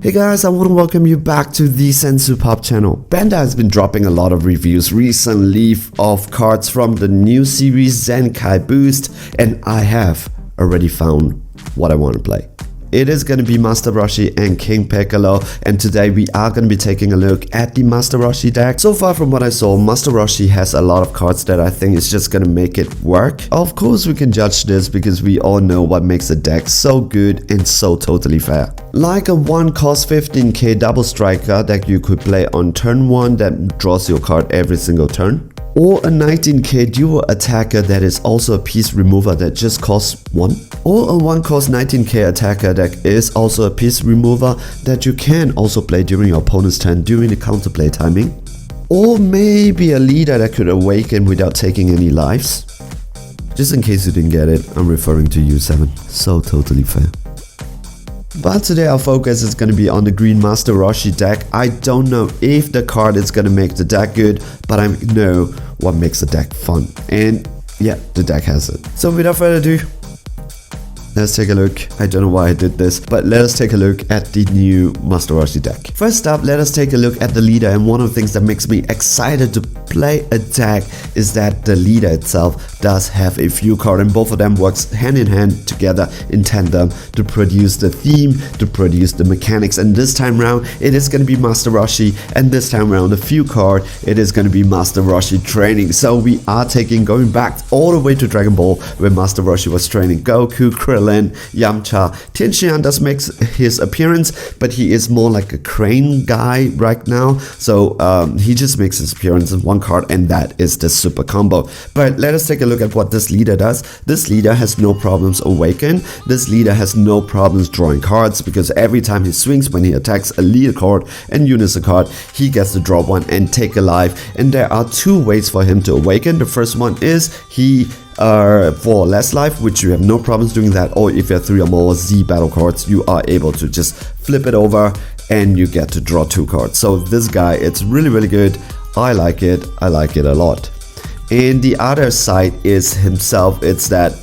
Hey guys, I want to welcome you back to the Sensu Pop channel. Bandai has been dropping a lot of reviews recently of cards from the new series Zenkai Boost, and I have already found what I want to play. It is going to be Master Roshi and King Piccolo, and today we are going to be taking a look at the Master Roshi deck. So far from what I saw, Master Roshi has a lot of cards that I think is just going to make it work. Of course we can judge this because we all know what makes a deck so good and so totally fair. Like a 1 cost 15k double striker that you could play on turn 1 that draws your card every single turn. Or a 19k dual attacker that is also a piece remover that just costs 1. Or a 1 cost 19k attacker that is also a piece remover that you can also play during your opponent's turn during the counterplay timing. Or maybe a leader that could awaken without taking any lives. Just in case you didn't get it, I'm referring to U7. So totally fair. But today our focus is going to be on the green Master Roshi deck. I don't know if the card is going to make the deck good, but I know what makes the deck fun. And yeah, the deck has it. So without further ado, let's take a look. I don't know why I did this, but let us take a look at the new Master Roshi deck. First up, let us take a look at the leader, and one of the things that makes me excited to play a deck is that the leader itself does have a few cards, and both of them works hand in hand together in tandem to produce the theme, to produce the mechanics. And this time around, it is going to be Master Roshi, and this time around, the few card, it is going to be Master Roshi training. So we are going back all the way to Dragon Ball, where Master Roshi was training Goku, Krillin, Yamcha. Tianxian does make his appearance, but he is more like a crane guy right now. So he just makes his appearance in one card, and that is the super combo. But let us take a look at what this leader does. This leader has no problems awaken. This leader has no problems drawing cards, because every time he swings, when he attacks a leader card and Unison card, he gets to draw one and take a life. And there are two ways for him to awaken. The first one is he for less life, which you have no problems doing that, or if you have 3 or more Z battle cards, you are able to just flip it over and you get to draw 2 cards. So this guy, it's really good. I like it a lot. And the other side is himself. It's that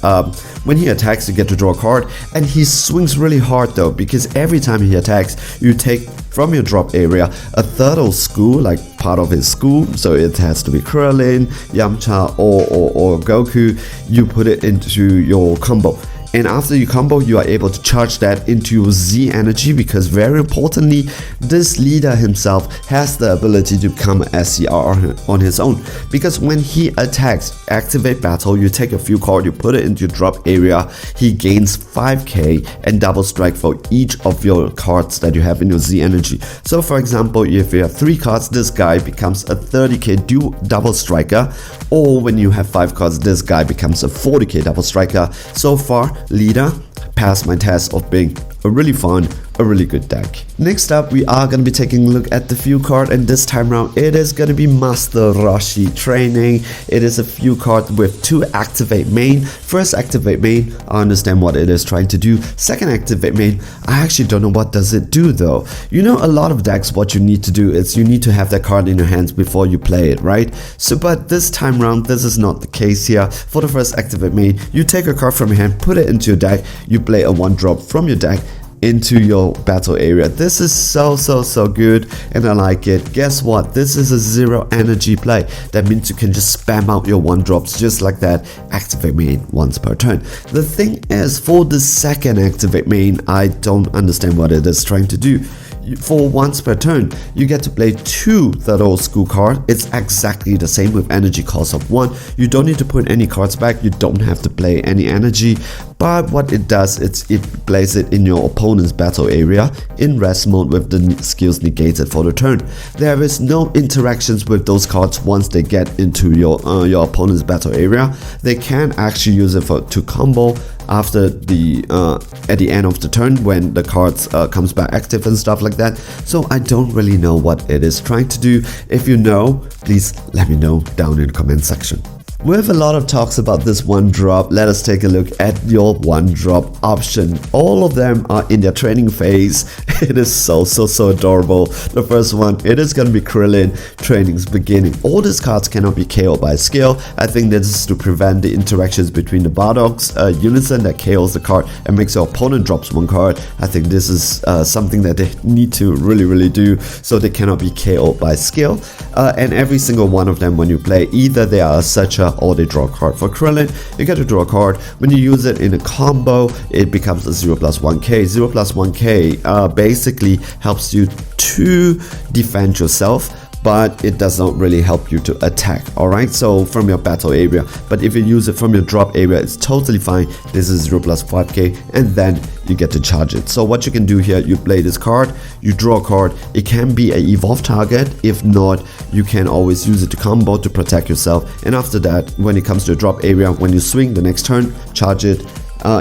when he attacks, you get to draw a card, and he swings really hard though, because every time he attacks, you take from your drop area a third of school, like part of his school. So it has to be Krillin, Yamcha, or Goku. You put it into your combo. And after you combo, you are able to charge that into your Z energy, because very importantly, this leader himself has the ability to become an SCR on his own. Because when he attacks, activate battle, you take a few cards, you put it into your drop area, he gains 5k and double strike for each of your cards that you have in your Z energy. So for example, if you have 3 cards, this guy becomes a 30k double striker, or when you have 5 cards, this guy becomes a 40k double striker. So far, leader passed my test of being a really fun, a really good deck. Next up, we are going to be taking a look at the few card, and this time around it is going to be Master Roshi training. It is a few card with 2 activate main. First activate main, I understand what it is trying to do. Second activate main, I actually don't know what does it do though. You know, a lot of decks, what you need to do is you need to have that card in your hands before you play it, right? So but this time around, this is not the case here. For the first activate main, you take a card from your hand, put it into your deck, you play a 1-drop from your deck into your battle area. This is so good, and I like it. Guess what? This is a 0 energy play. That means you can just spam out your 1-drops just like that. Activate main once per turn. The thing is, for the second activate main, I don't understand what it is trying to do. For once per turn, you get to play 2 third old school cards. It's exactly the same with energy cost of 1. You don't need to put any cards back. You don't have to play any energy. But what it does, it plays it in your opponent's battle area in rest mode with the skills negated for the turn. There is no interactions with those cards once they get into your opponent's battle area. They can actually use it to combo after the at the end of the turn when the cards comes back active and stuff like that. So I don't really know what it is trying to do. If you know, please let me know down in the comment section. With a lot of talks about this one drop, let us take a look at your one drop option. All of them are in their training phase. It is so adorable. The first one, it is going to be Krillin, training's beginning. All these cards cannot be KO'd by skill. I think this is to prevent the interactions between the Bardock's Unison that KOs the card and makes your opponent drops one card. I think this is something that they need to really do, so they cannot be KO'd by skill. And every single one of them, when you play, either they are a searcher or they draw a card. For Krillin, you get to draw a card. When you use it in a combo, it becomes a 0+1k. 0+1k basically helps you to defend yourself, but it does not really help you to attack, alright? So from your battle area, but if you use it from your drop area, it's totally fine. This is 0+5k, and then you get to charge it. So what you can do here, you play this card, you draw a card. It can be an evolve target. If not, you can always use it to combo to protect yourself. And after that, when it comes to a drop area, when you swing the next turn, charge it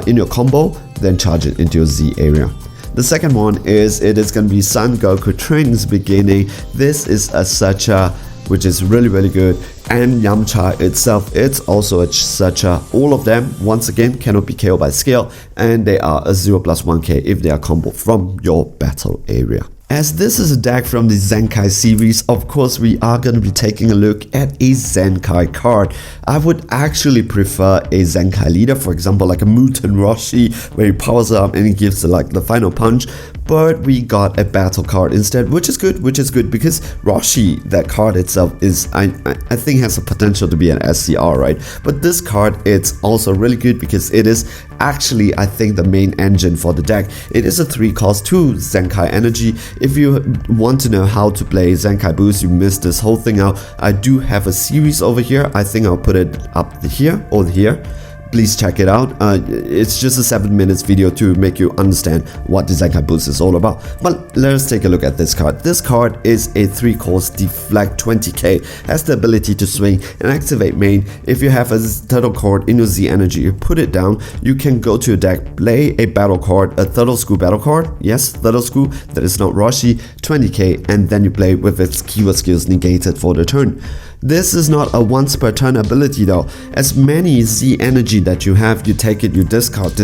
in your combo, then charge it into your Z area. The second one is, it is going to be Son Goku, training's beginning. This is a searcher, which is really good. And Yamcha itself, it's also a searcher. All of them, once again, cannot be KO'd by skill, and they are a 0+1k if they are comboed from your battle area. As this is a deck from the Zenkai series, of course we are going to be taking a look at a Zenkai card. I would actually prefer a Zenkai leader, for example like a Muten Roshi, where he powers up and he gives like the final punch. But we got a battle card instead, which is good because Roshi, that card itself, is I think has the potential to be an SCR, right? But this card, it's also really good because it is actually, I think, the main engine for the deck. It is a 3-cost 2 Zenkai energy. If you want to know how to play Zenkai Boost, you missed this whole thing out, I do have a series over here. I think I'll put it up here or here. Please check it out. It's just a 7 minutes video to make you understand what the Zenkai Boost is all about. But let us take a look at this card. This card is a 3-cost deflect 20k, has the ability to swing and activate main. If you have a turtle card in your Z energy, you put it down, you can go to your deck, play a battle card, a Turtle School battle card, yes, Turtle School, that is not Roshi, 20k, and then you play with its keyword skills negated for the turn. This is not a once per turn ability though. As many Z energy that you have, you take it, you discard,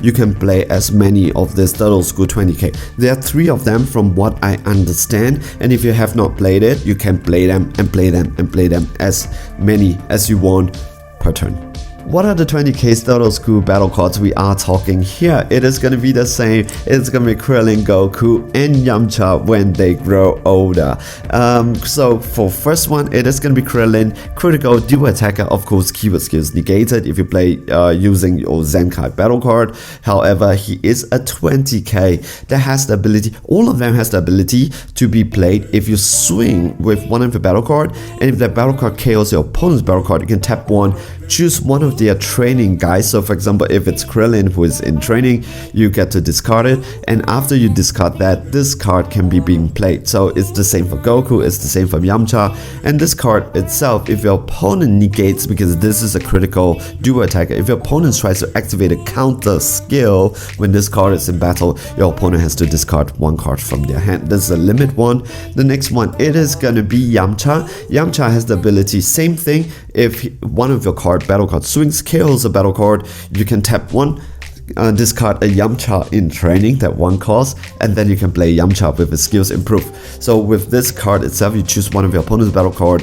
you can play as many of this Turtle School 20k. There are 3 of them from what I understand, and if you have not played it, you can play them and play them and play them as many as you want per turn. What are the 20k Turtle School battle cards we are talking here? It is going to be the same. It's going to be Krillin, Goku, and Yamcha when they grow older. So for first one, it is going to be Krillin, critical dual attacker, of course, keyword skills negated if you play using your Zenkai battle card. However, he is a 20k that has the ability, all of them has the ability to be played if you swing with one of the battle card, and if that battle card KOs your opponent's battle card, you can tap one, choose one of their training guys. So for example, if it's Krillin who is in training, you get to discard it, and after you discard that, this card can be being played. So it's the same for Goku, it's the same for Yamcha, and this card itself, if your opponent negates, because this is a critical dual attacker, if your opponent tries to activate a counter skill when this card is in battle, your opponent has to discard one card from their hand. This is a limit one. The next one, it is gonna be Yamcha. Yamcha has the ability, same thing, if one of your battle card swings, kills a battle card, you can tap one, discard a Yamcha in training, that one cost, and then you can play Yamcha with his skills improved. So with this card itself, you choose one of your opponent's battle card.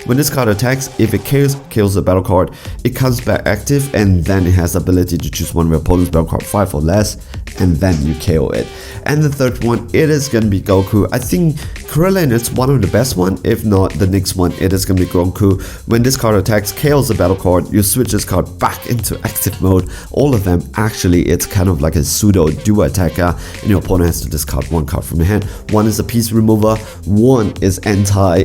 When this card attacks, if it kills the battle card, it comes back active, and then it has the ability to choose one of your opponent's battle card 5 or less, and then you KO it. And the third one, it is gonna be Goku. I think Krillin is one of the best one. If not, the next one, it is gonna be Goku. When this card attacks, KOs the battle card, you switch this card back into active mode. All of them, actually, it's kind of like a pseudo duo attacker, and your opponent has to discard one card from your hand. One is a piece remover, one is anti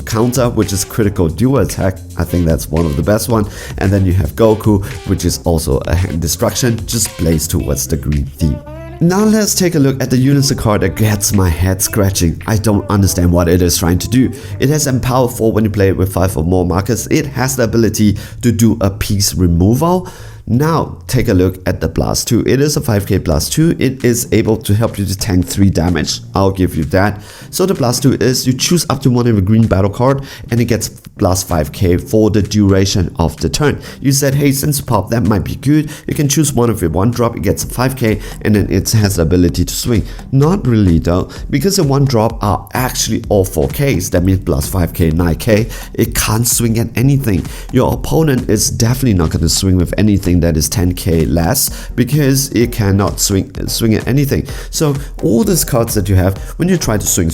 counter, which is critical duo attack. I think that's one of the best one. And then you have Goku, which is also a hand destruction, just plays towards the green theme. Now let's take a look at the Unison card that gets my head scratching. I don't understand what it is trying to do. It has Empower 4 when you play it with 5 or more markers. It has the ability to do a piece removal. Now take a look at the Blast 2. It is a 5k Blast 2. It is able to help you to tank 3 damage. I'll give you that. So the Blast 2 is you choose up to one of a green battle card and it gets Blast 5k for the duration of the turn. You said, hey, Senzu Pop, that might be good. You can choose one of your 1-drop, it gets a 5k and then it has the ability to swing. Not really though, because the 1-drop are actually all 4ks. That means plus 5k, 9k. It can't swing at anything. Your opponent is definitely not going to swing with anything that is 10k less because it cannot swing at anything. So all these cards that you have, when you try to swing,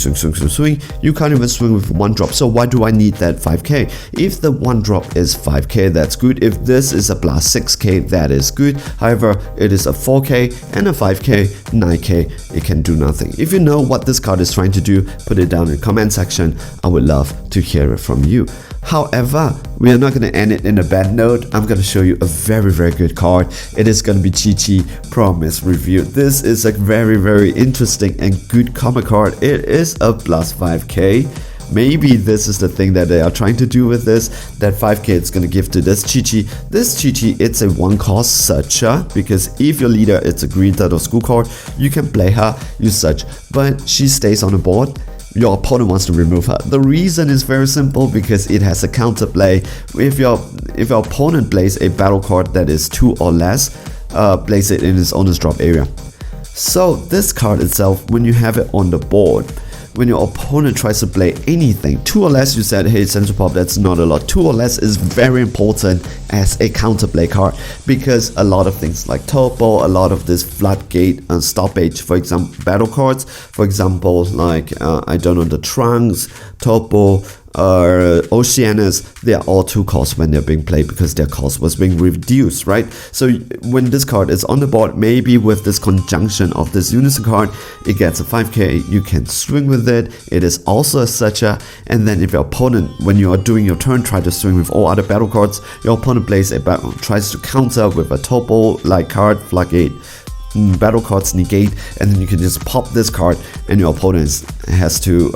you can't even swing with 1-drop. So why do I need that 5k? If the 1-drop is 5k, that's good. If this is a Blast 6k, that is good. However, it is a 4k and a 5k, 9k, it can do nothing. If you know what this card is trying to do, put it down in the comment section. I would love to hear it from you. However, we are not going to end it in a bad note. I'm going to show you a very good card. It is going to be Chi-Chi Promise Review. This is a very interesting and good comic card. It is a plus 5k. Maybe this is the thing that they are trying to do with this, that 5k it's going to give to this Chi-Chi. This Chi-Chi, it's a 1-cost searcher, because if your leader it's a green turtle school card, you can play her, you search, but she stays on the board. Your opponent wants to remove her. The reason is very simple, because it has a counterplay. If your opponent plays a battle card that is 2 or less, place it in his owner's drop area. So this card itself, when you have it on the board, when your opponent tries to play anything 2 or less, you said, hey, Senzu Pop, that's not a lot. 2 or less is very important as a counterplay card, because a lot of things like Topo, a lot of this floodgate and stoppage, for example, battle cards, for example, like I don't know, the Trunks, Topo, Oceanus, they are all 2 costs when they're being played, because their cost was being reduced, right? So when this card is on the board, maybe with this conjunction of this Unison card, it gets a 5k, you can swing with it. It is also a searcher, and then if your opponent, when you are doing your turn, try to swing with all other battle cards, your opponent plays a battle, tries to counter with a Topo like card, floodgate, battle cards negate, and then you can just pop this card and your opponent has to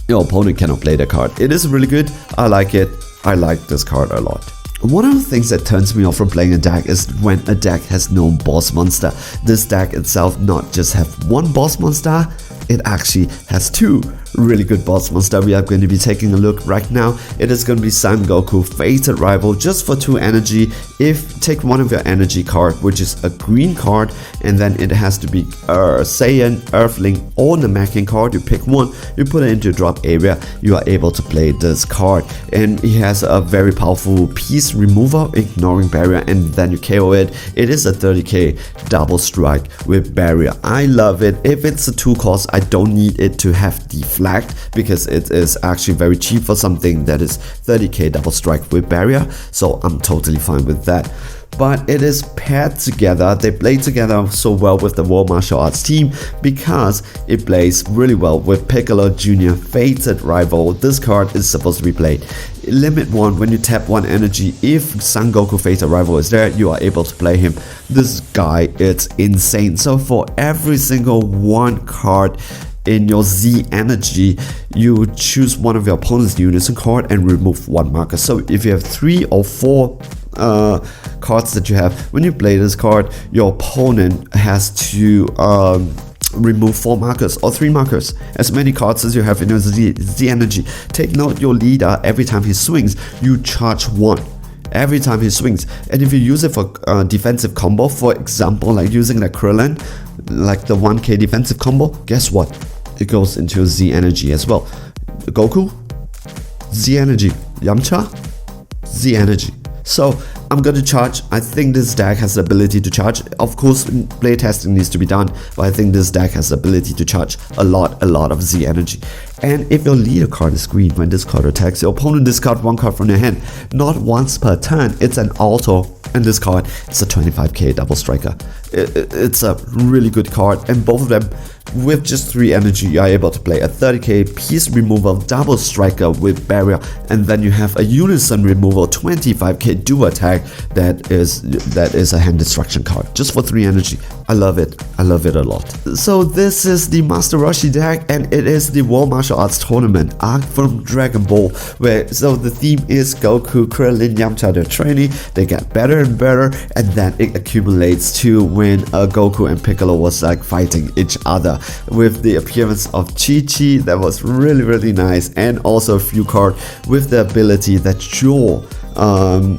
your opponent cannot play the card. It is really good. I like it. I like this card a lot. One of the things that turns me off from playing a deck is when a deck has no boss monster. This deck itself not just have 1 boss monster, it actually has 2 really good boss monster. We are going to be taking a look right now. It is going to be Son Goku Fated Rival, just for 2 energy. If take one of your energy card, which is a green card, and then it has to be Saiyan, Earthling, or Namekian card. You pick one, you put it into your drop area, you are able to play this card. And he has a very powerful piece remover, ignoring barrier, and then you KO it. It is a 30k double strike with barrier. I love it. If it's a 2-cost, I don't need it to have deflect, because it is actually very cheap for something that is 30k double strike with barrier, so I'm totally fine with that. But it is paired together. They play together so well with the World Martial Arts team, because it plays really well with Piccolo Jr. Fated Rival. This card is supposed to be played limit 1 when you tap 1 energy. If Son Goku Fated Rival is there, you are able to play him. This guy, it's insane. So for every single 1 card in your Z energy, you choose one of your opponent's Unison card and remove 1 marker. So if you have 3 or 4 cards that you have, when you play this card, your opponent has to remove 4 markers or 3 markers, as many cards as you have in your Z energy. Take note, your leader, every time he swings, you charge 1 every time he swings. And if you use it for defensive combo, for example, like using the Krillin, like the 1k defensive combo, guess what? It goes into your Z energy as well. Goku, Z energy. Yamcha, Z energy. So I'm going to charge. I think this deck has the ability to charge. Of course, playtesting needs to be done, but I think this deck has the ability to charge a lot of Z energy. And if your leader card is green, when this card attacks, your opponent discard 1 card from your hand. Not once per turn, it's an auto. And this card is a 25k double striker. It's a really good card, and both of them With just 3 energy, you are able to play a 30k piece removal double striker with barrier, and then you have a Unison removal 25k dual attack that is a hand destruction card just for 3 energy. I love it. I love it a lot. So this is the Master Roshi deck, and it is the World Martial Arts Tournament arc from Dragon Ball, where so the theme is Goku, Krillin, Yamcha, they're training, they get better and better, and then it accumulates to when Goku and Piccolo was like fighting each other, with the appearance of Chi-Chi that was really nice, and also a few cards with the ability that Joe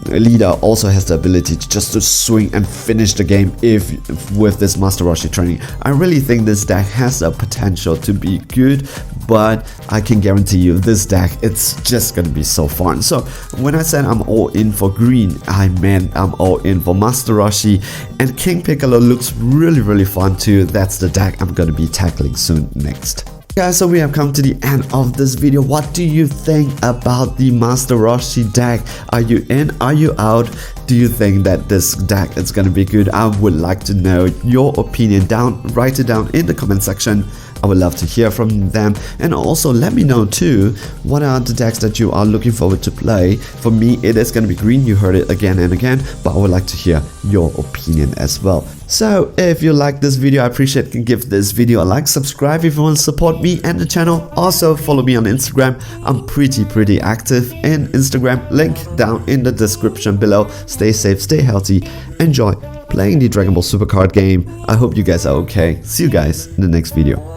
leader also has the ability to swing and finish the game if with this Master Roshi training. I really think this deck has the potential to be good, but I can guarantee you this deck, it's just gonna be so fun. So when I said I'm all in for green, I meant I'm all in for Master Roshi, and King Piccolo looks really fun too. That's the deck I'm gonna be tackling soon next. Guys, so we have come to the end of this video. What do you think about the Master Roshi deck? Are you in? Are you out? Do you think that this deck is gonna be good? I would like to know your opinion down. Write it down in the comment section. I would love to hear from them, and also let me know too, what are the decks that you are looking forward to play. For me, it is gonna be green. You heard it again and again, but I would like to hear your opinion as well. So if you like this video, I appreciate you can give this video a like, subscribe if you want to support me and the channel. Also follow me on Instagram. I'm pretty active in Instagram, link down in the description below. Stay safe, stay healthy, enjoy playing the Dragon Ball Super card game. I hope you guys are okay. See you guys in the next video.